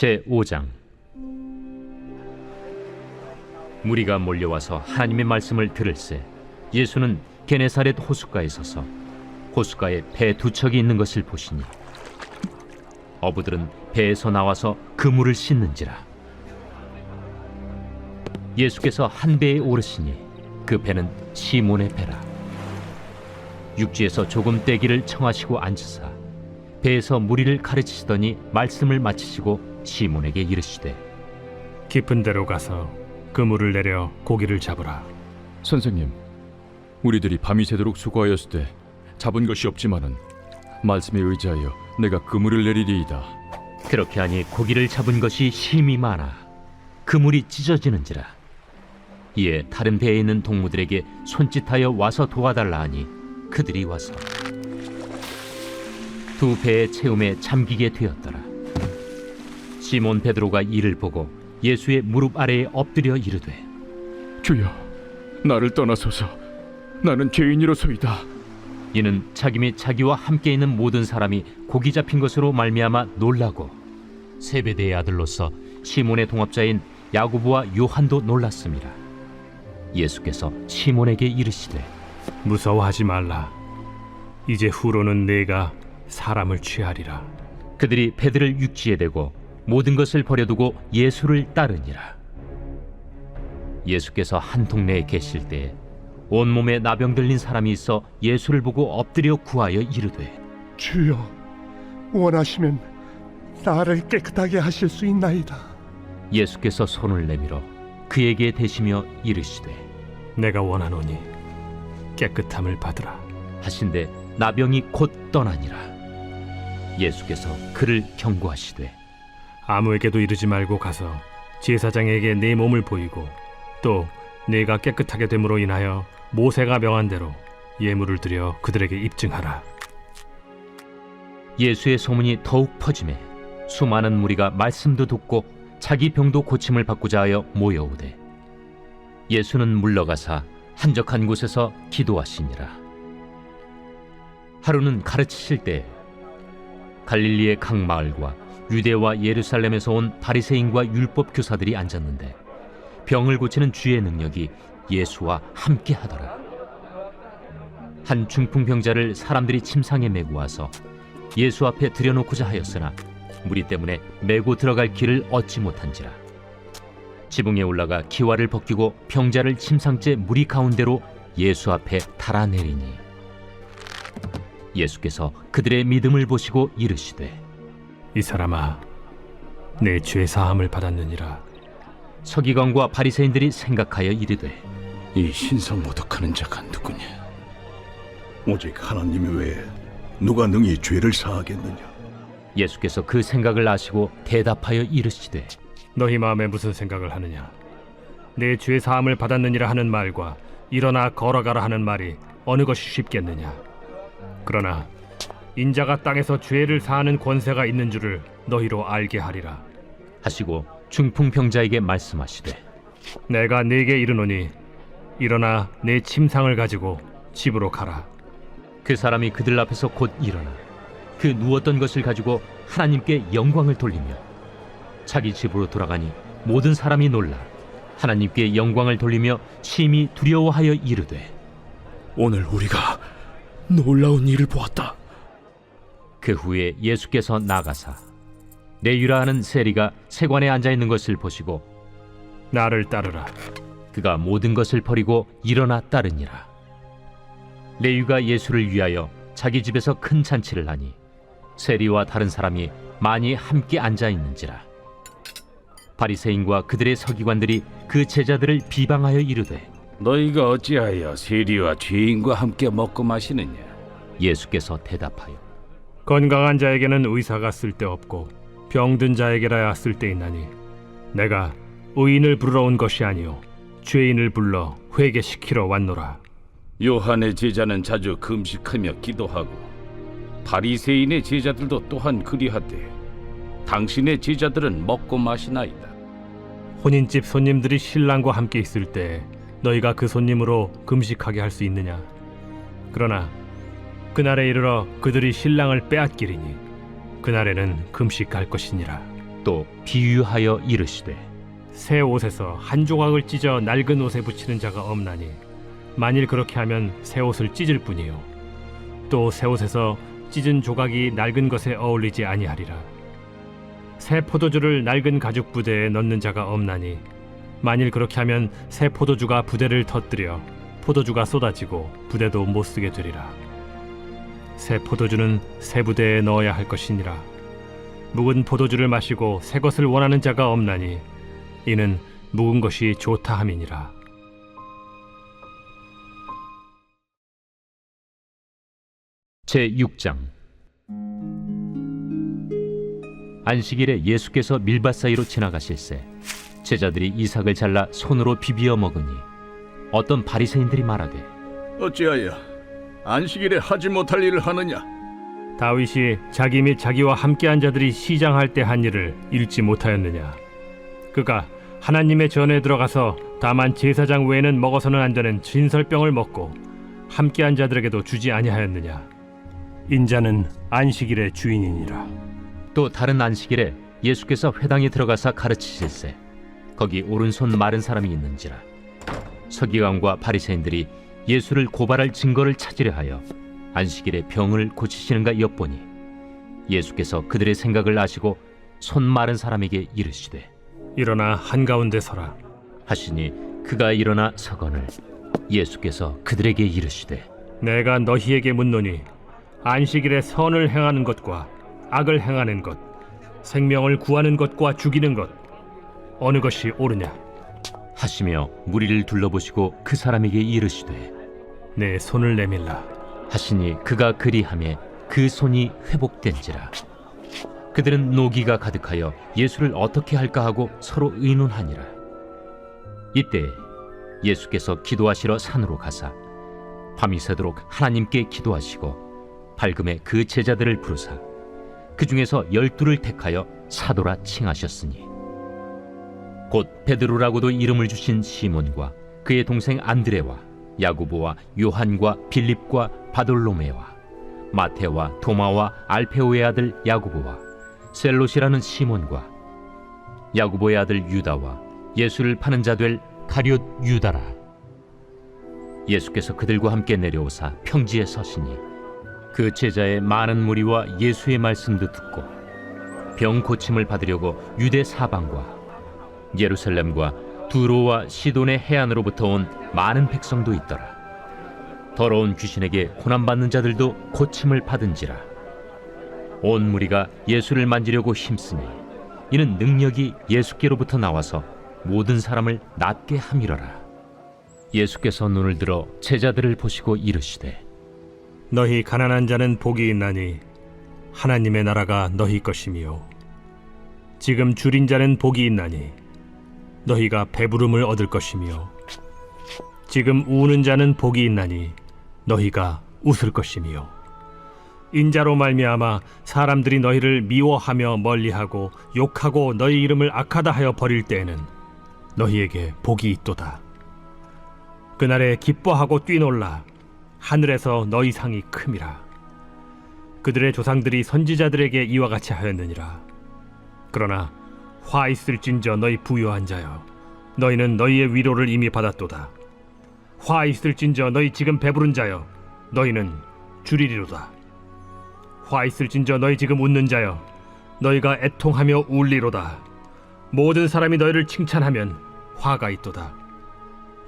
제5장. 무리가 몰려와서 하나님의 말씀을 들을새 예수는 게네사렛 호숫가에 서서 호숫가에 배 두 척이 있는 것을 보시니 어부들은 배에서 나와서 그물을 씻는지라. 예수께서 한 배에 오르시니 그 배는 시몬의 배라. 육지에서 조금 떼기를 청하시고 앉으사 배에서 무리를 가르치시더니 말씀을 마치시고 시몬에게 이르시되, 깊은 데로 가서 그물을 내려 고기를 잡으라. 선생님, 우리들이 밤이 새도록 수고하였을 때 잡은 것이 없지만은 말씀에 의지하여 내가 그물을 내리리이다. 그렇게 하니 고기를 잡은 것이 심히 많아 그물이 찢어지는지라. 이에 다른 배에 있는 동무들에게 손짓하여 와서 도와달라 하니 그들이 와서 두 배의 채움에 잠기게 되었더라. 시몬 베드로가 이를 보고 예수의 무릎 아래에 엎드려 이르되, 주여, 나를 떠나소서. 나는 죄인이로소이다. 이는 자기 및 자기와 함께 있는 모든 사람이 고기 잡힌 것으로 말미암아 놀라고 세베대의 아들로서 시몬의 동업자인 야고보와 요한도 놀랐습니다. 예수께서 시몬에게 이르시되, 무서워하지 말라. 이제 후로는 내가 사람을 취하리라. 그들이 배들을 육지에 대고 모든 것을 버려두고 예수를 따르니라. 예수께서 한 동네에 계실 때 온몸에 나병 들린 사람이 있어 예수를 보고 엎드려 구하여 이르되, 주여, 원하시면 나를 깨끗하게 하실 수 있나이다. 예수께서 손을 내밀어 그에게 대시며 이르시되, 내가 원하노니 깨끗함을 받으라. 하신데 나병이 곧 떠나니라. 예수께서 그를 경고하시되, 아무에게도 이르지 말고 가서 제사장에게 내 몸을 보이고 또 내가 깨끗하게 됨으로 인하여 모세가 명한 대로 예물을 드려 그들에게 입증하라. 예수의 소문이 더욱 퍼지매 수많은 무리가 말씀도 듣고 자기 병도 고침을 받고자 하여 모여오되, 예수는 물러가사 한적한 곳에서 기도하시니라. 하루는 가르치실 때 갈릴리의 각 마을과 유대와 예루살렘에서 온 바리새인과 율법 교사들이 앉았는데 병을 고치는 주의 능력이 예수와 함께 하더라. 한 중풍병자를 사람들이 침상에 메고 와서 예수 앞에 들여놓고자 하였으나 무리 때문에 메고 들어갈 길을 얻지 못한지라. 지붕에 올라가 기와를 벗기고 병자를 침상째 무리 가운데로 예수 앞에 달아내리니 예수께서 그들의 믿음을 보시고 이르시되, 이 사람아, 내 죄 사함을 받았느니라. 서기관과 바리새인들이 생각하여 이르되, 이 신성 모독하는 자가 누구냐? 오직 하나님 외에 누가 능히 죄를 사하겠느냐? 예수께서 그 생각을 아시고 대답하여 이르시되, 너희 마음에 무슨 생각을 하느냐? 내 죄 사함을 받았느니라 하는 말과 일어나 걸어가라 하는 말이 어느 것이 쉽겠느냐? 그러나 인자가 땅에서 죄를 사하는 권세가 있는 줄을 너희로 알게 하리라. 하시고 중풍병자에게 말씀하시되, 내가 네게 이르노니 일어나 내 침상을 가지고 집으로 가라. 그 사람이 그들 앞에서 곧 일어나 그 누웠던 것을 가지고 하나님께 영광을 돌리며 자기 집으로 돌아가니 모든 사람이 놀라 하나님께 영광을 돌리며 심히 두려워하여 이르되, 오늘 우리가 놀라운 일을 보았다. 그 후에 예수께서 나가사 레위라 하는 세리가 세관에 앉아있는 것을 보시고 나를 따르라. 그가 모든 것을 버리고 일어나 따르니라. 레위가 예수를 위하여 자기 집에서 큰 잔치를 하니 세리와 다른 사람이 많이 함께 앉아있는지라. 바리새인과 그들의 서기관들이 그 제자들을 비방하여 이르되, 너희가 어찌하여 세리와 죄인과 함께 먹고 마시느냐? 예수께서 대답하여 건강한 자에게는 의사가 쓸데없고 병든 자에게라야 쓸데있나니 내가 의인을 부르러 온 것이 아니요 죄인을 불러 회개시키러 왔노라. 요한의 제자는 자주 금식하며 기도하고 바리새인의 제자들도 또한 그리하되 당신의 제자들은 먹고 마시나이다. 혼인집 손님들이 신랑과 함께 있을 때 너희가 그 손님으로 금식하게 할 수 있느냐? 그러나 그날에 이르러 그들이 신랑을 빼앗기리니 그날에는 금식할 것이니라. 또 비유하여 이르시되 새 옷에서 한 조각을 찢어 낡은 옷에 붙이는 자가 없나니 만일 그렇게 하면 새 옷을 찢을 뿐이요 또 새 옷에서 찢은 조각이 낡은 것에 어울리지 아니하리라. 새 포도주를 낡은 가죽 부대에 넣는 자가 없나니 만일 그렇게 하면 새 포도주가 부대를 터뜨려 포도주가 쏟아지고 부대도 못 쓰게 되리라. 새 포도주는 새 부대에 넣어야 할 것이니라. 묵은 포도주를 마시고 새 것을 원하는 자가 없나니 이는 묵은 것이 좋다 함이니라. 제6장 안식일에 예수께서 밀밭 사이로 지나가실새 제자들이 이삭을 잘라 손으로 비비어 먹으니 어떤 바리새인들이 말하되 어찌하여 안식일에 하지 못할 일을 하느냐? 다윗이 자기 및 자기와 함께한 자들이 시장할 때 한 일을 읽지 못하였느냐? 그가 하나님의 전에 들어가서 다만 제사장 외에는 먹어서는 안 되는 진설병을 먹고 함께한 자들에게도 주지 아니하였느냐? 인자는 안식일의 주인이니라. 또 다른 안식일에 예수께서 회당에 들어가사 가르치실새 거기 오른손 마른 사람이 있는지라 서기관과 바리새인들이 예수를 고발할 증거를 찾으려 하여 안식일에 병을 고치시는가 엿보니 예수께서 그들의 생각을 아시고 손 마른 사람에게 이르시되 일어나 한가운데 서라. 하시니 그가 일어나 서거늘 예수께서 그들에게 이르시되 내가 너희에게 묻노니 안식일에 선을 행하는 것과 악을 행하는 것, 생명을 구하는 것과 죽이는 것 어느 것이 옳으냐? 하시며 무리를 둘러보시고 그 사람에게 이르시되 내 손을 내밀라. 하시니 그가 그리하매 그 손이 회복된지라. 그들은 노기가 가득하여 예수를 어떻게 할까 하고 서로 의논하니라. 이때 예수께서 기도하시러 산으로 가사 밤이 새도록 하나님께 기도하시고 밝음에 그 제자들을 부르사 그 중에서 12를 택하여 사도라 칭하셨으니 곧 베드로라고도 이름을 주신 시몬과 그의 동생 안드레와 야고보와 요한과 빌립과 바돌로메와 마테와 도마와 알페오의 아들 야고보와 셀롯이라는 시몬과 야고보의 아들 유다와 예수를 파는 자 될 가룟 유다라. 예수께서 그들과 함께 내려오사 평지에 서시니 그 제자의 많은 무리와 예수의 말씀도 듣고 병 고침을 받으려고 유대 사방과 예루살렘과 두로와 시돈의 해안으로부터 온 많은 백성도 있더라. 더러운 귀신에게 고난받는 자들도 고침을 받은지라. 온 무리가 예수를 만지려고 힘쓰니 이는 능력이 예수께로부터 나와서 모든 사람을 낫게 함이러라. 예수께서 눈을 들어 제자들을 보시고 이르시되 너희 가난한 자는 복이 있나니 하나님의 나라가 너희 것이며 지금 줄인 자는 복이 있나니 너희가 배부름을 얻을 것이며 지금 우는 자는 복이 있나니 너희가 웃을 것이며 인자로 말미암아 사람들이 너희를 미워하며 멀리하고 욕하고 너희 이름을 악하다 하여 버릴 때에는 너희에게 복이 있도다. 그날에 기뻐하고 뛰놀라. 하늘에서 너희 상이 큼이라. 그들의 조상들이 선지자들에게 이와 같이 하였느니라. 그러나 화 있을진저 너희 부요한 자여, 너희는 너희의 위로를 이미 받았도다. 화 있을진저 너희 지금 배부른 자여, 너희는 줄이리로다. 화 있을진저 너희 지금 웃는 자여, 너희가 애통하며 울리로다. 모든 사람이 너희를 칭찬하면 화가 있도다.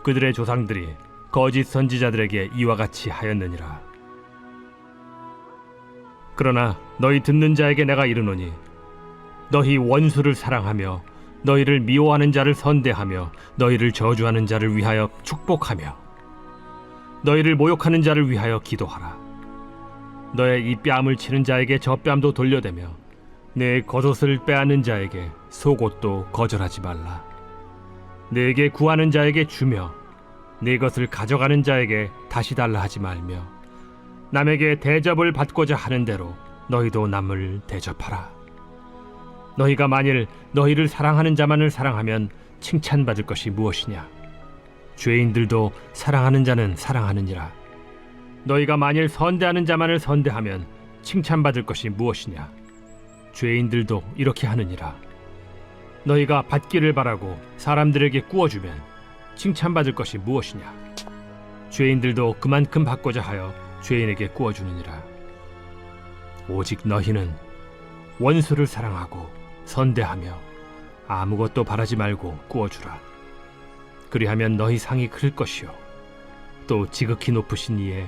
그들의 조상들이 거짓 선지자들에게 이와 같이 하였느니라. 그러나 너희 듣는 자에게 내가 이르노니 너희 원수를 사랑하며 너희를 미워하는 자를 선대하며 너희를 저주하는 자를 위하여 축복하며 너희를 모욕하는 자를 위하여 기도하라. 너의 이 뺨을 치는 자에게 저 뺨도 돌려대며 내 겉옷을 빼앗는 자에게 속옷도 거절하지 말라. 내게 구하는 자에게 주며 내 것을 가져가는 자에게 다시 달라 하지 말며 남에게 대접을 받고자 하는 대로 너희도 남을 대접하라. 너희가 만일 너희를 사랑하는 자만을 사랑하면 칭찬받을 것이 무엇이냐? 죄인들도 사랑하는 자는 사랑하느니라. 너희가 만일 선대하는 자만을 선대하면 칭찬받을 것이 무엇이냐? 죄인들도 이렇게 하느니라. 너희가 받기를 바라고 사람들에게 구워주면 칭찬받을 것이 무엇이냐? 죄인들도 그만큼 받고자 하여 죄인에게 구워주느니라. 오직 너희는 원수를 사랑하고 선대하며 아무것도 바라지 말고 구워주라. 그리하면 너희 상이 클 것이요 또 지극히 높으신 이의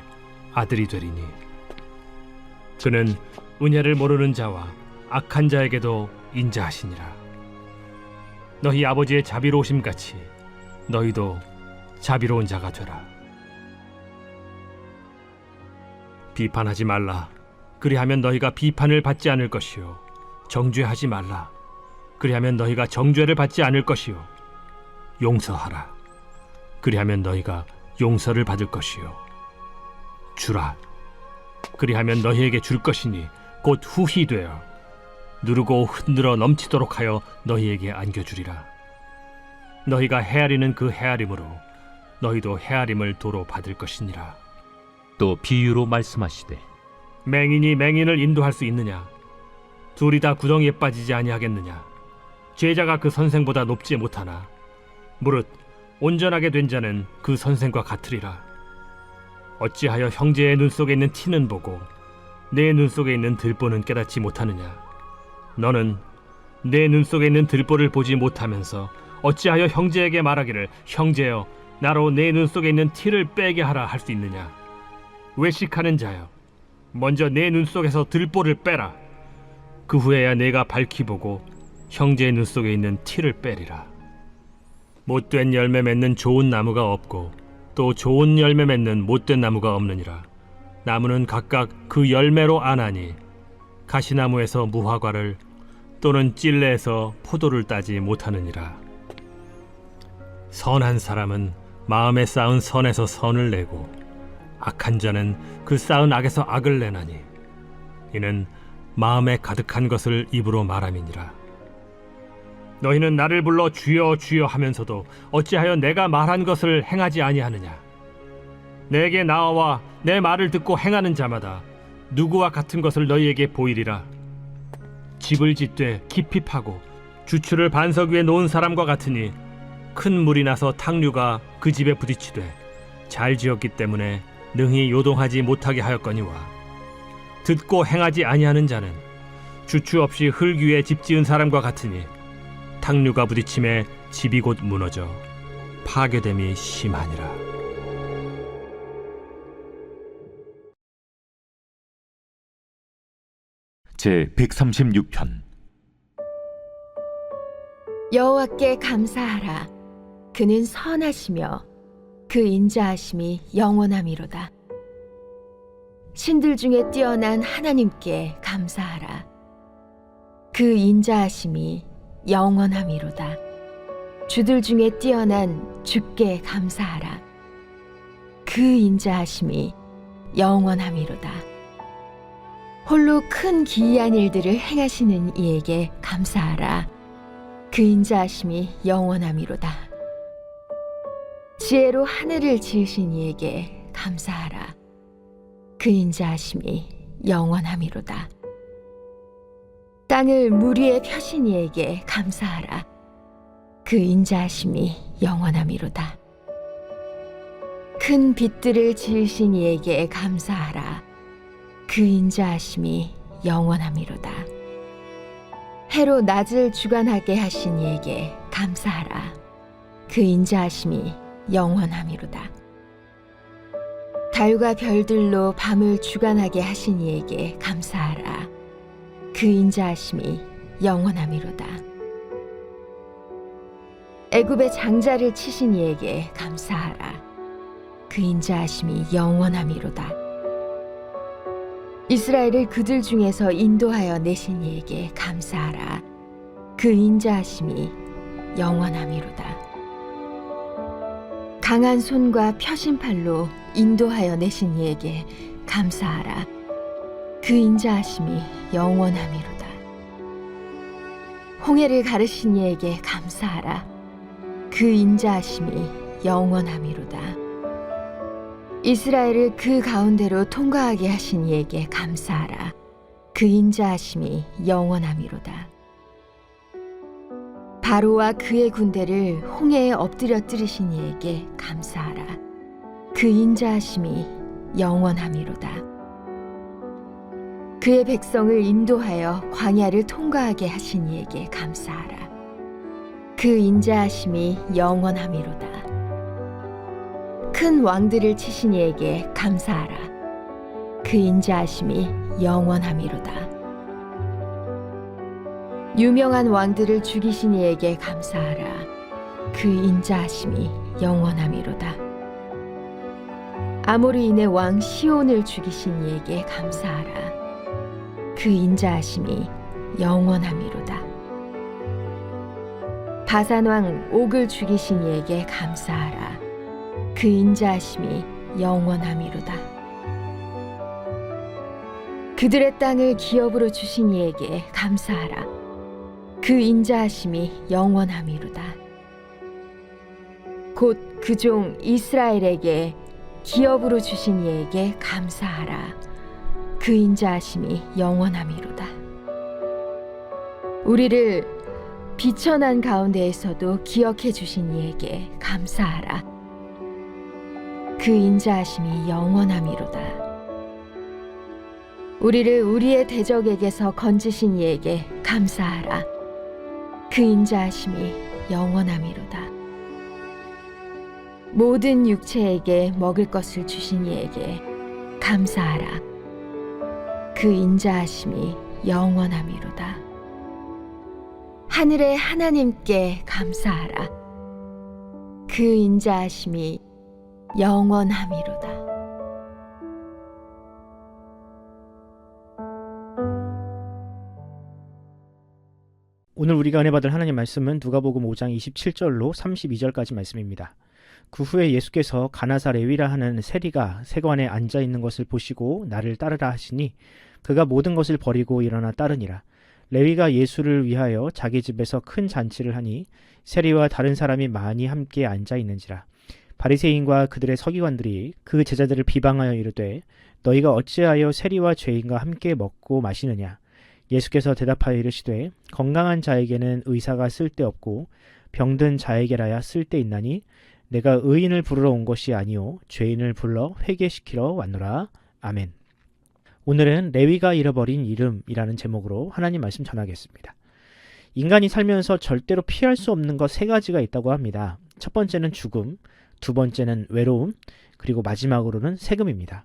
아들이 되리니 그는 은혜를 모르는 자와 악한 자에게도 인자하시니라. 너희 아버지의 자비로우심 같이 너희도 자비로운 자가 되라. 비판하지 말라. 그리하면 너희가 비판을 받지 않을 것이요 정죄하지 말라. 그리하면 너희가 정죄를 받지 않을 것이요 용서하라. 그리하면 너희가 용서를 받을 것이요 주라. 그리하면 너희에게 줄 것이니 곧 후히 되어 누르고 흔들어 넘치도록 하여 너희에게 안겨주리라. 너희가 헤아리는 그 헤아림으로 너희도 헤아림을 도로 받을 것이니라. 또 비유로 말씀하시되 맹인이 맹인을 인도할 수 있느냐? 둘이 다 구덩이에 빠지지 아니하겠느냐? 제자가 그 선생보다 높지 못하나 무릇 온전하게 된 자는 그 선생과 같으리라. 어찌하여 형제의 눈 속에 있는 티는 보고 내 눈 속에 있는 들보는 깨닫지 못하느냐? 너는 내 눈 속에 있는 들보를 보지 못하면서 어찌하여 형제에게 말하기를 형제여 나로 내 눈 속에 있는 티를 빼게 하라 할 수 있느냐? 외식하는 자여 먼저 내 눈 속에서 들보를 빼라. 그 후에야 내가 밝히 보고 형제의 눈 속에 있는 티를 빼리라. 못된 열매 맺는 좋은 나무가 없고 또 좋은 열매 맺는 못된 나무가 없느니라. 나무는 각각 그 열매로 아나니 가시나무에서 무화과를 또는 찔레에서 포도를 따지 못하느니라. 선한 사람은 마음에 쌓은 선에서 선을 내고 악한 자는 그 쌓은 악에서 악을 내나니 이는 마음에 가득한 것을 입으로 말함이니라. 너희는 나를 불러 주여 주여 하면서도 어찌하여 내가 말한 것을 행하지 아니하느냐? 내게 나와 내 말을 듣고 행하는 자마다 누구와 같은 것을 너희에게 보이리라. 집을 짓되 깊이 파고 주추를 반석 위에 놓은 사람과 같으니 큰 물이 나서 탕류가 그 집에 부딪히되 잘 지었기 때문에 능히 요동하지 못하게 하였거니와 듣고 행하지 아니하는 자는 주추 없이 흙 위에 집 지은 사람과 같으니 탕류가 부딪힘에 집이 곧 무너져 파괴됨이 심하니라. 제 136편. 여호와께 감사하라. 그는 선하시며 그 인자하심이 영원함이로다. 신들 중에 뛰어난 하나님께 감사하라. 그 인자하심이 영원함이로다. 주들 중에 뛰어난 주께 감사하라. 그 인자하심이 영원함이로다. 홀로 큰 기이한 일들을 행하시는 이에게 감사하라. 그 인자하심이 영원함이로다. 지혜로 하늘을 지으신 이에게 감사하라. 그 인자하심이 영원함이로다. 땅을 물 위에 펴신 이에게 감사하라. 그 인자하심이 영원함이로다. 큰 빛들을 지으신 이에게 감사하라. 그 인자하심이 영원함이로다. 해로 낮을 주관하게 하신 이에게 감사하라. 그 인자하심이 영원함이로다. 달과 별들로 밤을 주관하게 하신 이에게 감사하라. 그 인자하심이 영원함이로다. 애굽의 장자를 치신 이에게 감사하라. 그 인자하심이 영원함이로다. 이스라엘을 그들 중에서 인도하여 내신 이에게 감사하라. 그 인자하심이 영원함이로다. 강한 손과 펴신 팔로 인도하여 내신 이에게 감사하라. 그 인자하심이 영원함이로다. 홍해를 가르신 이에게 감사하라. 그 인자하심이 영원함이로다. 이스라엘을 그 가운데로 통과하게 하신 이에게 감사하라. 그 인자하심이 영원함이로다. 바로와 그의 군대를 홍해에 엎드려뜨리신 이에게 감사하라. 그 인자하심이 영원함이로다. 그의 백성을 인도하여 광야를 통과하게 하신 이에게 감사하라. 그 인자하심이 영원함이로다. 큰 왕들을 치신 이에게 감사하라. 그 인자하심이 영원함이로다. 유명한 왕들을 죽이신 이에게 감사하라. 그 인자하심이 영원함이로다. 아모리인의 왕 시온을 죽이신 이에게 감사하라. 그 인자하심이 영원함이로다. 바산 왕 옥을 죽이신 이에게 감사하라. 그 인자하심이 영원함이로다. 그들의 땅을 기업으로 주신 이에게 감사하라. 그 인자하심이 영원함이로다. 곧 그 종 이스라엘에게 기업으로 주신 이에게 감사하라. 그 인자하심이 영원함이로다. 우리를 비천한 가운데에서도 기억해 주신 이에게 감사하라. 그 인자하심이 영원함이로다. 우리를 우리의 대적에게서 건지신 이에게 감사하라. 그 인자하심이 영원함이로다. 모든 육체에게 먹을 것을 주신 이에게 감사하라. 그 인자하심이 영원함이로다. 하늘의 하나님께 감사하라. 그 인자하심이 영원함이로다. 오늘 우리가 은혜 받을 하나님 말씀은 누가복음 5장 27절로 32절까지 말씀입니다. 그 후에 예수께서 가나사 레위라 하는 세리가 세관에 앉아 있는 것을 보시고 나를 따르라 하시니 그가 모든 것을 버리고 일어나 따르니라. 레위가 예수를 위하여 자기 집에서 큰 잔치를 하니 세리와 다른 사람이 많이 함께 앉아 있는지라. 바리새인과 그들의 서기관들이 그 제자들을 비방하여 이르되 너희가 어찌하여 세리와 죄인과 함께 먹고 마시느냐. 예수께서 대답하여 이르시되 건강한 자에게는 의사가 쓸데없고 병든 자에게라야 쓸데있나니 내가 의인을 부르러 온 것이 아니요 죄인을 불러 회개시키러 왔노라. 아멘. 오늘은 레위가 잃어버린 이름이라는 제목으로 하나님 말씀 전하겠습니다. 인간이 살면서 절대로 피할 수 없는 것 3가지가 있다고 합니다. 첫 번째는 죽음, 두 번째는 외로움, 그리고 마지막으로는 세금입니다.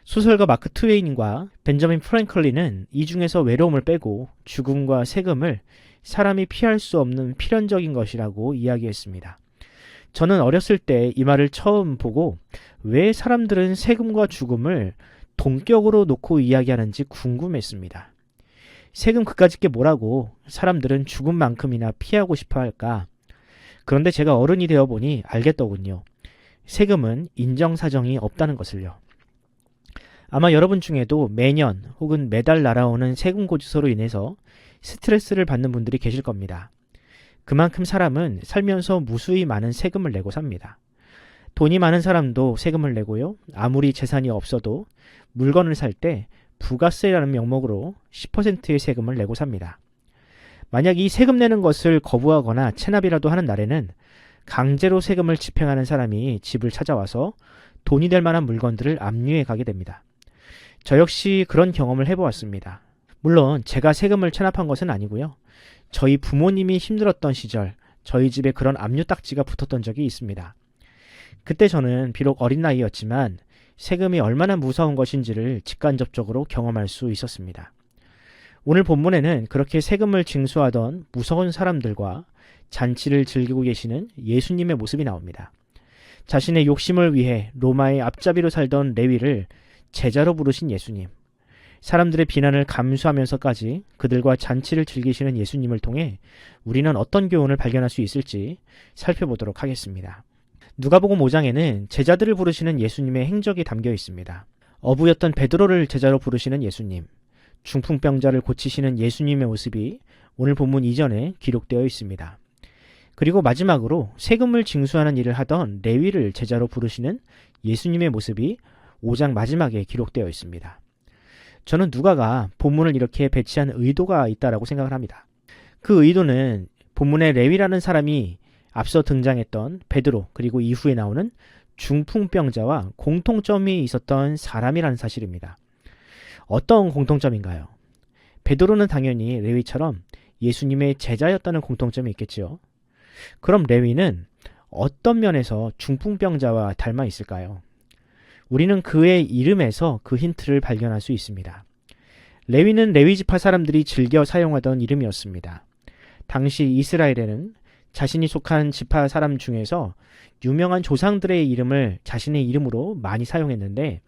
소설가 마크 트웨인과 벤저민 프랭클린은 이 중에서 외로움을 빼고 죽음과 세금을 사람이 피할 수 없는 필연적인 것이라고 이야기했습니다. 저는 어렸을 때 이 말을 처음 보고 왜 사람들은 세금과 죽음을 동격으로 놓고 이야기하는지 궁금했습니다. 세금 그까짓 게 뭐라고 사람들은 죽음만큼이나 피하고 싶어 할까? 그런데 제가 어른이 되어 보니 알겠더군요. 세금은 인정사정이 없다는 것을요. 아마 여러분 중에도 매년 혹은 매달 날아오는 세금 고지서로 인해서 스트레스를 받는 분들이 계실 겁니다. 그만큼 사람은 살면서 무수히 많은 세금을 내고 삽니다. 돈이 많은 사람도 세금을 내고요. 아무리 재산이 없어도 물건을 살 때 부가세라는 명목으로 10%의 세금을 내고 삽니다. 만약 이 세금 내는 것을 거부하거나 체납이라도 하는 날에는 강제로 세금을 집행하는 사람이 집을 찾아와서 돈이 될 만한 물건들을 압류해 가게 됩니다. 저 역시 그런 경험을 해보았습니다. 물론 제가 세금을 체납한 것은 아니고요. 저희 부모님이 힘들었던 시절 저희 집에 그런 압류 딱지가 붙었던 적이 있습니다. 그때 저는 비록 어린 나이였지만 세금이 얼마나 무서운 것인지를 직간접적으로 경험할 수 있었습니다. 오늘 본문에는 그렇게 세금을 징수하던 무서운 사람들과 잔치를 즐기고 계시는 예수님의 모습이 나옵니다. 자신의 욕심을 위해 로마의 앞잡이로 살던 레위를 제자로 부르신 예수님. 사람들의 비난을 감수하면서까지 그들과 잔치를 즐기시는 예수님을 통해 우리는 어떤 교훈을 발견할 수 있을지 살펴보도록 하겠습니다. 누가복음 5장에는 제자들을 부르시는 예수님의 행적이 담겨 있습니다. 어부였던 베드로를 제자로 부르시는 예수님, 중풍병자를 고치시는 예수님의 모습이 오늘 본문 이전에 기록되어 있습니다. 그리고 마지막으로 세금을 징수하는 일을 하던 레위를 제자로 부르시는 예수님의 모습이 5장 마지막에 기록되어 있습니다. 저는 누가가 본문을 이렇게 배치한 의도가 있다라고 생각을 합니다. 그 의도는 본문에 레위라는 사람이 앞서 등장했던 베드로 그리고 이후에 나오는 중풍병자와 공통점이 있었던 사람이라는 사실입니다. 어떤 공통점인가요? 베드로는 당연히 레위처럼 예수님의 제자였다는 공통점이 있겠지요. 그럼 레위는 어떤 면에서 중풍병자와 닮아 있을까요? 우리는 그의 이름에서 그 힌트를 발견할 수 있습니다. 레위는 레위지파 사람들이 즐겨 사용하던 이름이었습니다. 당시 이스라엘에는 자신이 속한 지파 사람 중에서 유명한 조상들의 이름을 자신의 이름으로 많이 사용했는데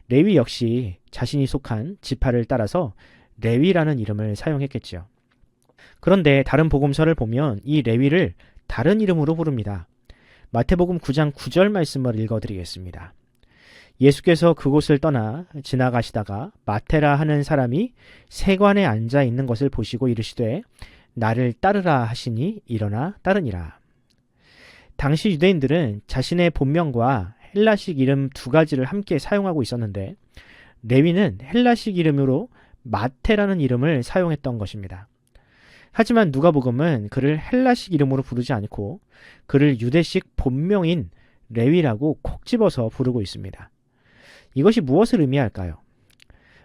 레위 역시 자신이 속한 지파를 따라서 레위라는 이름을 사용했겠지요. 그런데 다른 복음서를 보면 이 레위를 다른 이름으로 부릅니다. 마태복음 9장 9절 말씀을 읽어드리겠습니다. 예수께서 그곳을 떠나 지나가시다가 마테라 하는 사람이 세관에 앉아 있는 것을 보시고 이르시되 나를 따르라 하시니 일어나 따르니라. 당시 유대인들은 자신의 본명과 헬라식 이름 두 가지를 함께 사용하고 있었는데 레위는 헬라식 이름으로 마테라는 이름을 사용했던 것입니다. 하지만 누가복음은 그를 헬라식 이름으로 부르지 않고 그를 유대식 본명인 레위라고 콕 집어서 부르고 있습니다. 이것이 무엇을 의미할까요?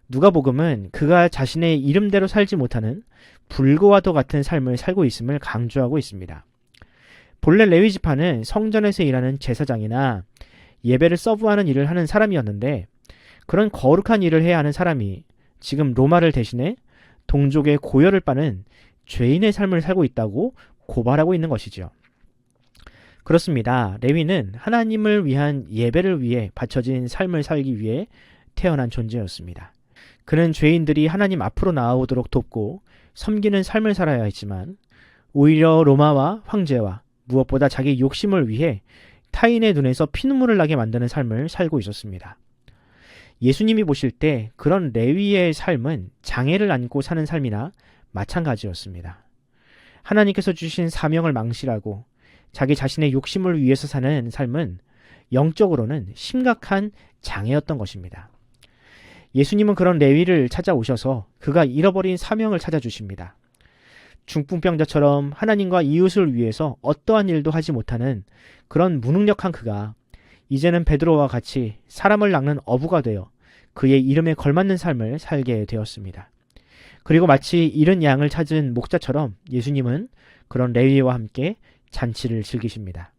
누가복음은 그가 자신의 이름대로 살지 못하는 불교와도 같은 삶을 살고 있음을 강조하고 있습니다. 본래 레위 지파는 성전에서 일하는 제사장이나 예배를 서브하는 일을 하는 사람이었는데 그런 거룩한 일을 해야 하는 사람이 지금 로마를 대신해 동족의 고열을 빠는 죄인의 삶을 살고 있다고 고발하고 있는 것이죠. 그렇습니다. 레위는 하나님을 위한 예배를 위해 바쳐진 삶을 살기 위해 태어난 존재였습니다. 그는 죄인들이 하나님 앞으로 나아오도록 돕고 섬기는 삶을 살아야 했지만 오히려 로마와 황제와 무엇보다 자기 욕심을 위해 타인의 눈에서 피눈물을 나게 만드는 삶을 살고 있었습니다. 예수님이 보실 때 그런 레위의 삶은 장애를 안고 사는 삶이나 마찬가지였습니다. 하나님께서 주신 사명을 망실하고 자기 자신의 욕심을 위해서 사는 삶은 영적으로는 심각한 장애였던 것입니다. 예수님은 그런 레위를 찾아오셔서 그가 잃어버린 사명을 찾아주십니다. 중풍병자처럼 하나님과 이웃을 위해서 어떠한 일도 하지 못하는 그런 무능력한 그가 이제는 베드로와 같이 사람을 낚는 어부가 되어 그의 이름에 걸맞는 삶을 살게 되었습니다. 그리고 마치 잃은 양을 찾은 목자처럼 예수님은 그런 레위와 함께 잔치를 즐기십니다.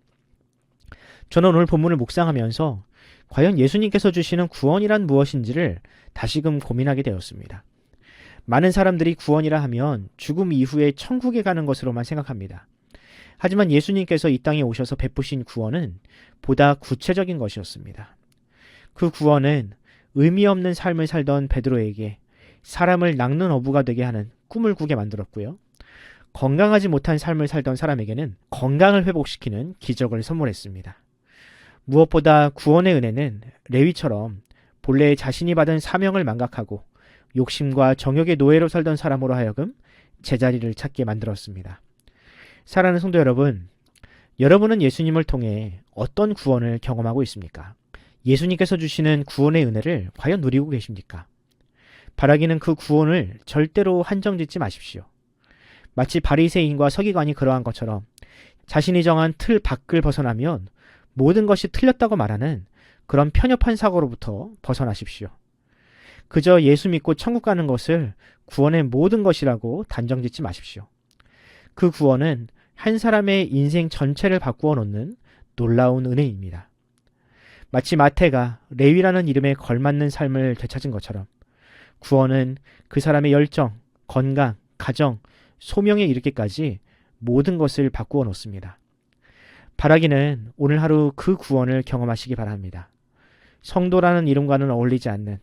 저는 오늘 본문을 묵상하면서 과연 예수님께서 주시는 구원이란 무엇인지를 다시금 고민하게 되었습니다. 많은 사람들이 구원이라 하면 죽음 이후에 천국에 가는 것으로만 생각합니다. 하지만 예수님께서 이 땅에 오셔서 베푸신 구원은 보다 구체적인 것이었습니다. 그 구원은 의미 없는 삶을 살던 베드로에게 사람을 낚는 어부가 되게 하는 꿈을 꾸게 만들었고요. 건강하지 못한 삶을 살던 사람에게는 건강을 회복시키는 기적을 선물했습니다. 무엇보다 구원의 은혜는 레위처럼 본래 자신이 받은 사명을 망각하고 욕심과 정욕의 노예로 살던 사람으로 하여금 제자리를 찾게 만들었습니다. 사랑하는 성도 여러분, 여러분은 예수님을 통해 어떤 구원을 경험하고 있습니까? 예수님께서 주시는 구원의 은혜를 과연 누리고 계십니까? 바라기는 그 구원을 절대로 한정짓지 마십시오. 마치 바리새인과 서기관이 그러한 것처럼 자신이 정한 틀 밖을 벗어나면 모든 것이 틀렸다고 말하는 그런 편협한 사고로부터 벗어나십시오. 그저 예수 믿고 천국 가는 것을 구원의 모든 것이라고 단정짓지 마십시오. 그 구원은 한 사람의 인생 전체를 바꾸어 놓는 놀라운 은혜입니다. 마치 마태가 레위라는 이름에 걸맞는 삶을 되찾은 것처럼 구원은 그 사람의 열정, 건강, 가정, 소명에 이르기까지 모든 것을 바꾸어 놓습니다. 바라기는 오늘 하루 그 구원을 경험하시기 바랍니다. 성도라는 이름과는 어울리지 않는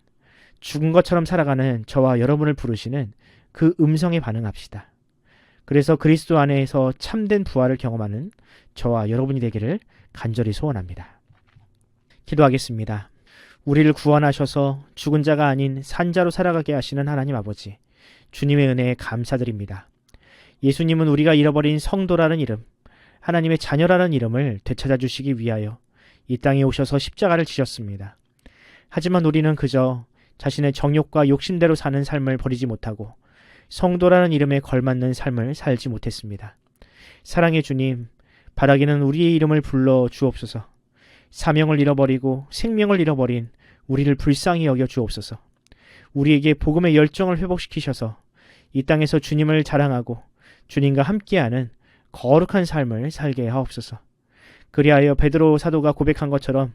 죽은 것처럼 살아가는 저와 여러분을 부르시는 그 음성에 반응합시다. 그래서 그리스도 안에서 참된 부활을 경험하는 저와 여러분이 되기를 간절히 소원합니다. 기도하겠습니다. 우리를 구원하셔서 죽은 자가 아닌 산자로 살아가게 하시는 하나님 아버지, 주님의 은혜에 감사드립니다. 예수님은 우리가 잃어버린 성도라는 이름, 하나님의 자녀라는 이름을 되찾아 주시기 위하여 이 땅에 오셔서 십자가를 지셨습니다. 하지만 우리는 그저 자신의 정욕과 욕심대로 사는 삶을 버리지 못하고 성도라는 이름에 걸맞는 삶을 살지 못했습니다. 사랑의 주님, 바라기는 우리의 이름을 불러 주옵소서. 사명을 잃어버리고 생명을 잃어버린 우리를 불쌍히 여겨 주옵소서. 우리에게 복음의 열정을 회복시키셔서 이 땅에서 주님을 자랑하고 주님과 함께하는 거룩한 삶을 살게 하옵소서. 그리하여 베드로 사도가 고백한 것처럼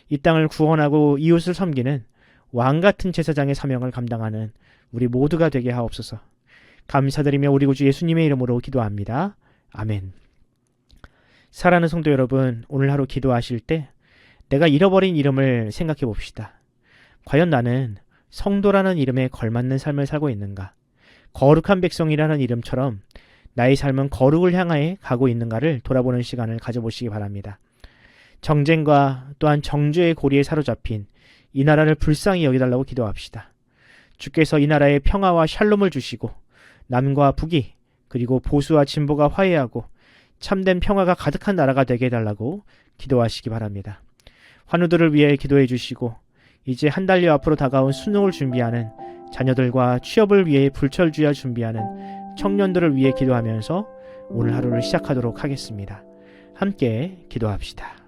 이 땅을 구원하고 이웃을 섬기는 왕같은 제사장의 사명을 감당하는 우리 모두가 되게 하옵소서. 감사드리며 우리 구주 예수님의 이름으로 기도합니다. 아멘. 사랑하는 성도 여러분, 오늘 하루 기도하실 때 내가 잃어버린 이름을 생각해 봅시다. 과연 나는 성도라는 이름에 걸맞는 삶을 살고 있는가? 거룩한 백성이라는 이름처럼 나의 삶은 거룩을 향하여 가고 있는가를 돌아보는 시간을 가져보시기 바랍니다. 정쟁과 또한 정죄의 고리에 사로잡힌 이 나라를 불쌍히 여기달라고 기도합시다. 주께서 이 나라에 평화와 샬롬을 주시고 남과 북이 그리고 보수와 진보가 화해하고 참된 평화가 가득한 나라가 되게 해달라고 기도하시기 바랍니다. 환우들을 위해 기도해 주시고 이제 한 달여 앞으로 다가온 수능을 준비하는 자녀들과 취업을 위해 불철주야 준비하는 청년들을 위해 기도하면서 오늘 하루를 시작하도록 하겠습니다. 함께 기도합시다.